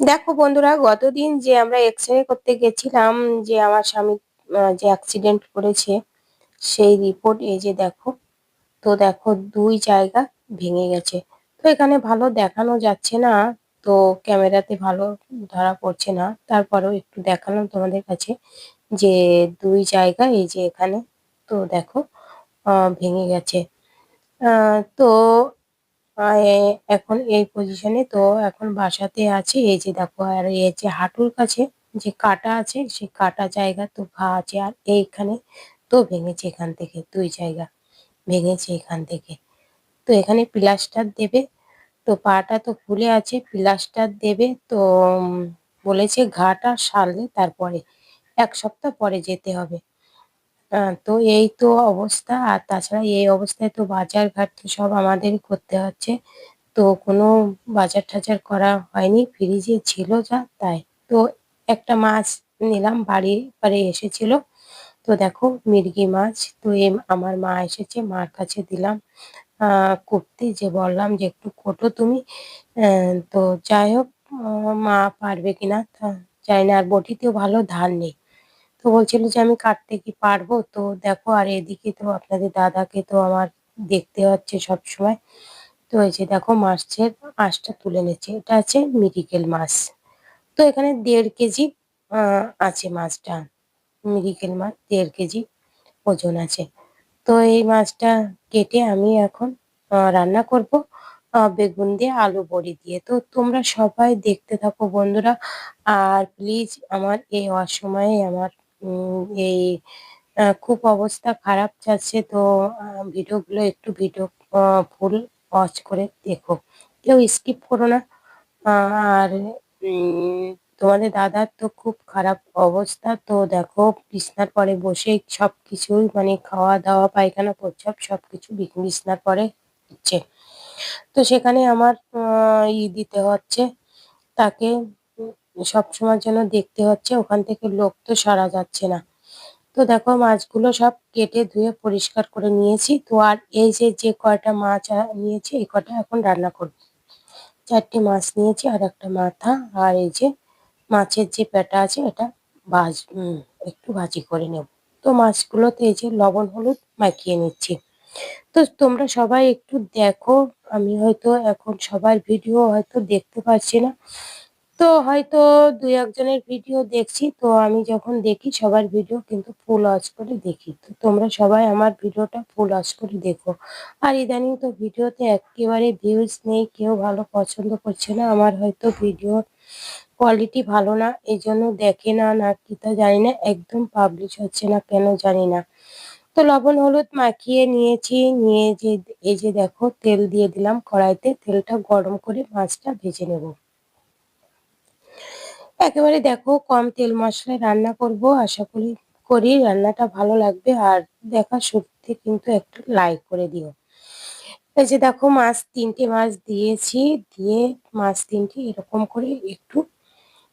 দেখো বন্ধুরা, গতদিন যে আমরা এক্সরে করতে গেছিলাম, যে আমার স্বামী যে অ্যাক্সিডেন্ট করেছে, সেই রিপোর্ট এই যে দেখো। তো দেখো, দুই জায়গা ভেঙে গেছে। তো এখানে ভালো দেখানো যাচ্ছে না, তো ক্যামেরাতে ভালো ধরা পড়ছে না, তারপরেও একটু দেখালাম তোমাদের কাছে যে দুই জায়গা এই যে এখানে। তো দেখো, ভেঙে গেছে। তো এখন এই পজিশনে, তো এখন বাসাতে আছে এই যে দেখো। আর এই যে হাঁটুর কাছে যে কাটা আছে, সেই কাটা জায়গা তো ঘা আছে। আর এইখানে তো ভেঙেছে, এখান থেকে দুই জায়গা ভেঙেছে এখান থেকে। তো এখানে প্লাস্টার দেবে। তো পাটা তো ফুলে আছে, প্লাস্টার দেবে। তো বলেছে ঘাটা সারলে তারপরে 1 সপ্তাহ পরে যেতে হবে। তো এই তো অবস্থা। আর তাছাড়া এই অবস্থায় তো বাজার ঘাট তো সব আমাদেরই করতে হচ্ছে। তো কোনো বাজার টাজার করা হয়নি, ফ্রিজে ছিল যা তাই। তো একটা মাছ নিলাম, বাড়ি এসেছিল। তো দেখো, মিরগি মাছ। তো আমার মা এসেছে, মার কাছে দিলাম করতে, যে বললাম যে একটু কোটো তুমি। তো যাই হোক, মা পারবে কিনা তা জানি না। আর বটিতেও ভালো ধার নেই। তো বলছিল যে আমি কাটতে কি পারবো। তো দেখো, আর এদিকে তো আপনাদের দাদাকে তো আমার দেখতে হচ্ছে সব সময়। তো এই যে দেখো, মাছের আঁশটা তুলে নিচ্ছে। এটা আছে মিরিকেল মাছ। তো এখানে 1.5 কেজি আছে মাছটা। মিরিকেল মাছ 1.5 কেজি ওজন আছে। তো এই মাছটা কেটে আমি এখন রান্না করব বেগুন দিয়ে, আলু বড়ি দিয়ে। তো তোমরা সবাই দেখতে থাকো বন্ধুরা। আর প্লিজ, আমার এই অসময়ে আমার এই খুব অবস্থা খারাপ যাচ্ছে। তো ভিডিওগুলো একটু ফুল ওয়াচ করে দেখো, কেউ স্কিপ করো না। আর তোমাদের দাদার তো খুব খারাপ অবস্থা। তো দেখো, বিছনার পরে বসে সবকিছুই মানে খাওয়া দাওয়া, পায়খানা, প্রস্রাব সবকিছু বিছনার পরে হচ্ছে। তো সেখানে আমার দিতে হচ্ছে তাকে। সবসময়ের জন্য দেখতে হচ্ছে, ওখান থেকে লোক তো সরা যাচ্ছে না। তো দেখো, মাছগুলো সব কেটে ধুয়ে পরিষ্কার করে নিয়েছি। তো আর এই যে যে কয়টা মাছ নিয়েছি, এই কয়টা এখন রান্না করব। 4টে মাছ নিয়েছি, আর একটা মাথা। আর এই যে মাছের যে পেটা আছে, এটা একটু ভাজি করে নেব। তো মাছগুলোতে এই যে লবণ হলুদ মাখিয়ে নিচ্ছি। তো তোমরা সবাই একটু দেখো। আমি হয়তো এখন সবার ভিডিও হয়তো দেখতে পাচ্ছি না। তো হয়তো 2-1 জনের ভিডিও দেখছি। তো আমি যখন দেখি সবার ভিডিও কিন্তু ফুল ওয়াচ করে দেখি। তো তোমরা সবাই আমার ভিডিওটা ফুল ওয়াচ করে দেখো। আর ইদানিং তো ভিডিওতে একেবারে ভিউজ নেই, কেউ ভালো পছন্দ করছে না। আমার হয়তো ভিডিওর কোয়ালিটি ভালো না, এই জন্য দেখে না, না কি তা জানি না, একদম পাবলিশ হচ্ছে না কেন জানি না। তো লবণ হলুদ মাখিয়ে নিয়েছি, নিয়ে যে এই যে দেখো, তেল দিয়ে দিলাম কড়াইতে। তেলটা গরম করে মাছটা ভেজে নেব। একেবারে দেখো, কম তেল মশলায় রান্না করব। আশা করি রান্নাটা ভালো লাগবে। আর দেখা শুরুতে কিন্তু একটু লাইক করে দিও। এই যে দেখো, মাছ 3টে মাছ দিয়েছি। দিয়ে মাছ 3টে এরকম করে একটু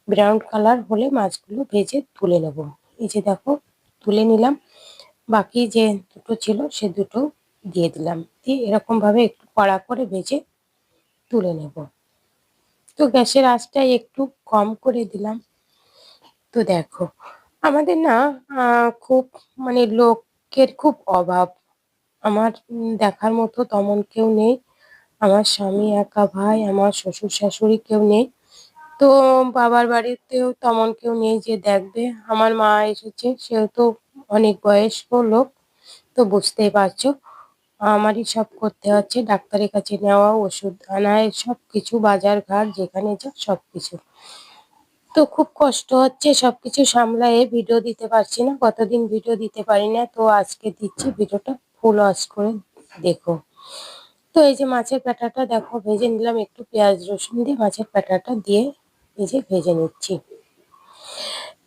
ব্রাউন কালার হলে মাছগুলো ভেজে তুলে নেব। এই যে দেখো, তুলে নিলাম। বাকি যে দুটো ছিল সে দুটো দিয়ে দিলাম। দিয়ে এরকম ভাবে একটু কড়া করে ভেজে তুলে নেব। তো গ্যাসের আঁচটা একটু কম করে দিলাম। তো দেখো, আমাদের না খুব মানে লোকের খুব অভাব। আমার দেখার মতো তেমন কেউ নেই। আমার স্বামী একা, ভাই, আমার শ্বশুর শাশুড়ি কেউ নেই। তো বাবার বাড়িতেও তেমন কেউ নেই যে দেখবে। আমার মা এসেছে, সেও তো অনেক বয়স্ক লোক। তো বুঝতেই পারছো, আমারই সব করতে হচ্ছে। ডাক্তারের কাছে নেওয়া, ওষুধ আনা, সবকিছু, বাজার ঘাট যেখানে যা সবকিছু। তো খুব কষ্ট হচ্ছে, সবকিছু সামলায়ে ভিডিও দিতে পারছি না। কতদিন ভিডিও দিতে পারি না, তো আজকে দিচ্ছি। ভিডিওটা ফুল ওয়াচ করে দেখো। তো এই যে মাছের পেটাটা দেখো ভেজে নিলাম, একটু পেঁয়াজ রসুন দিয়ে মাছের পেটাটা দিয়ে এই যে ভেজে নিচ্ছি।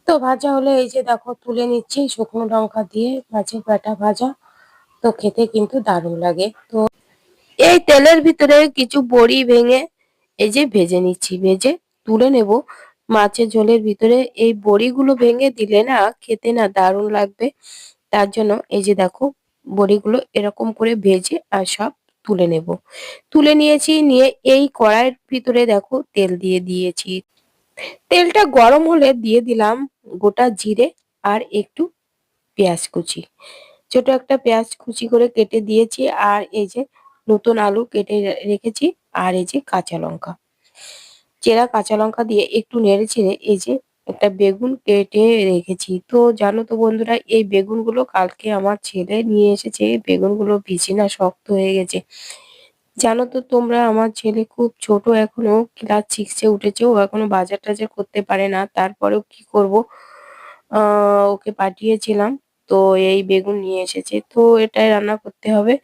তো ভাজা হলে এই যে দেখো তুলে নিচ্ছি। শুকনো লঙ্কা দিয়ে মাছের পেটা ভাজা, তো খেতে কিন্তু দারুণ লাগে। তো এই তেলের ভিতরে কিছু বড়ি ভেঙে এই যে ভেজে নিচ্ছি, ভেজে তুলে নেব। মাছের ঝোলের ভিতরে এই বড়িগুলো ভেঙে দিলে না, খেতে না দারুণ লাগবে। তার জন্য এই যে দেখো, বড়িগুলো এরকম করে ভেজে আর সব তুলে নেব। তুলে নিয়েছি, নিয়ে এই কড়াইয়ের ভিতরে দেখো তেল দিয়ে দিয়েছি। তেলটা গরম হলে দিয়ে দিলাম গোটা জিরে আর একটু পেঁয়াজ কুচি। ছোট একটা পেঁয়াজ কুচি করে কেটে দিয়েছি আর এই যে নতুন আলু কেটে রেখেছি আর এই যে কাঁচা লঙ্কা। চেরা কাঁচা লঙ্কা দিয়ে একটু নেড়েচেড়ে এই যে একটা বেগুন কেটে রেখেছি। তো জানো তো বন্ধুরা এই বেগুনগুলো কালকে আমার ছেলে নিয়ে এসেছে। বেগুনগুলো ভিজে না শক্ত হয়ে গেছে। জানো তো তোমরা আমার ছেলে খুব ছোট এখনো ক্লাস 6 এ উঠেছে। ও এখনো বাজার-টাজার করতে পারে না। তারপরেও কি করব? আ ওকে পাঠিয়েছিলাম। তো এই বেগুন নিয়ে এসেছে। তো এটাই রান্না করতে হবে।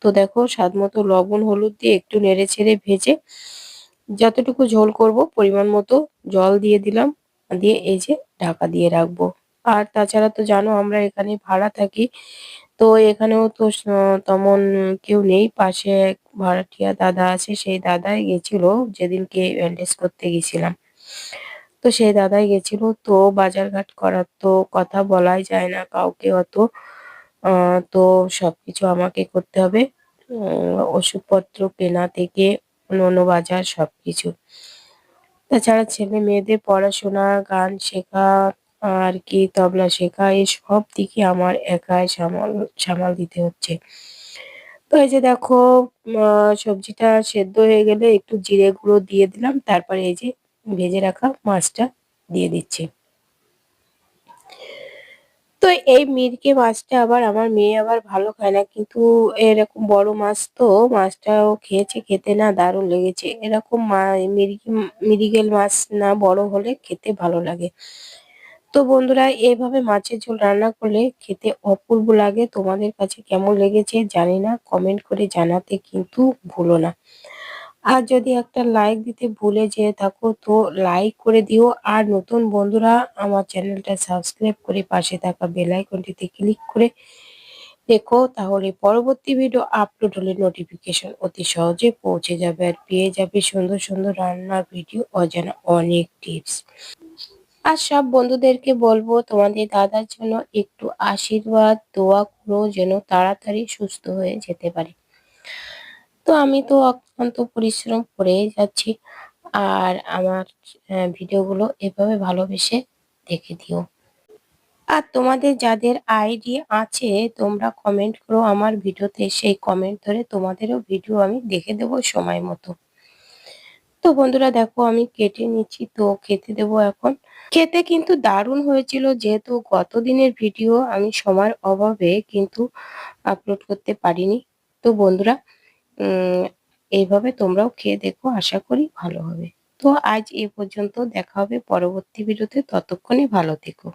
তো দেখো স্বাদমতো লবণ, হলুদ দিয়ে একটু নেড়েচেড়ে ভেজে যতটুকু ঝোল করব পরিমাণ মতো জল দিয়ে দিলাম। দিয়ে এই যে ঢাকা দিয়ে রাখবো। আর তাছাড়া তো জানো আমরা এখানে ভাড়া থাকি। তো এখানেও তো তেমন কেউ নেই। পাশে এক ভাড়াটিয়া দাদা আছে। সেই দাদাই গেছিল যেদিনকে ব্যান্ডেজ করতে গেছিলাম। তো সেই দাদাই গেছিল। তো বাজারঘাট করার তো কথা বলাই যায় না কাউকে অত। আ তো সবকিছু আমাকে করতে হবে। ওষুধপত্র কেনা থেকে অন্যান্য বাজার সবকিছু। তাছাড়া ছেলে-মেয়েদের পড়াশোনা, গান শেখা আর কি তবলা শেখা এই সব দিকে আমার একাই সামাল দিতে হচ্ছে। তো এই যে দেখো আ সবজিটা সেদ্ধ হয়ে গেলে একটু জিরে গুঁড়ো দিয়ে দিলাম। তারপরে এই যে ভেজে রাখা মাছটা দিয়ে দিচ্ছি। তো এই মিরকে মাছটা আবার আমার মেয়ে আবার ভালো খায় না। কিন্তু এরকম বড় মাছ তো মাছটা ও খেয়েছে, খেতে না দারুণ লেগেছে। এরকম মৃগেল মাছ না বড় হলে খেতে ভালো লাগে। তো বন্ধুরা এভাবে মাছের ঝোল রান্না করলে খেতে অপূর্ব লাগে। তোমাদের কাছে কেমন লেগেছে জানি না। কমেন্ট করে জানাতে কিন্তু ভুলো না। আর যদি একটা লাইক দিতে ভুলে যেয়ে থাকো তো লাইক করে দিও। আর নতুন বন্ধুরা আমার চ্যানেলটা সাবস্ক্রাইব করে পাশে থাকা বেল আইকনটিতে ক্লিক করে রেখো। তাহলে পরবর্তী ভিডিও আপলোড হলে নোটিফিকেশন অতি সহজে পৌঁছে যাবে। আর পেয়ে যাবে সুন্দর, সুন্দর রান্নার ভিডিও, অজানা অনেক টিপস। আর সব বন্ধুদেরকে বলবো তোমাদের দাদার জন্য একটু আশীর্বাদ, দোয়া করো যেন তাড়াতাড়ি সুস্থ হয়ে যেতে পারে। তো আমি তো অক্লান্ত পরিশ্রম করেই যাচ্ছি। আর আমার ভিডিওগুলো এভাবে ভালোবেসে দেখে দিও। আর তোমাদের যাদের আইডি আছে তোমরা কমেন্ট করো আমার ভিডিওতে। সেই কমেন্ট ধরে তোমাদেরও ভিডিও আমি দেখে দেবো সময় মতো। তো বন্ধুরা দেখো আমি কেটে নিচ্ছি তো খেতে দেবো এখন। খেতে কিন্তু দারুণ হয়েছিল যেহেতু গতদিনের ভিডিও আমি সময়ের অভাবে কিন্তু আপলোড করতে পারিনি। তো বন্ধুরা উম এইভাবে তোমরাও খেয়ে দেখো আশা করি ভালো হবে। তো আজ এ পর্যন্ত দেখা হবে পরবর্তী ভিডিওতে ততক্ষণে ভালো থেকো।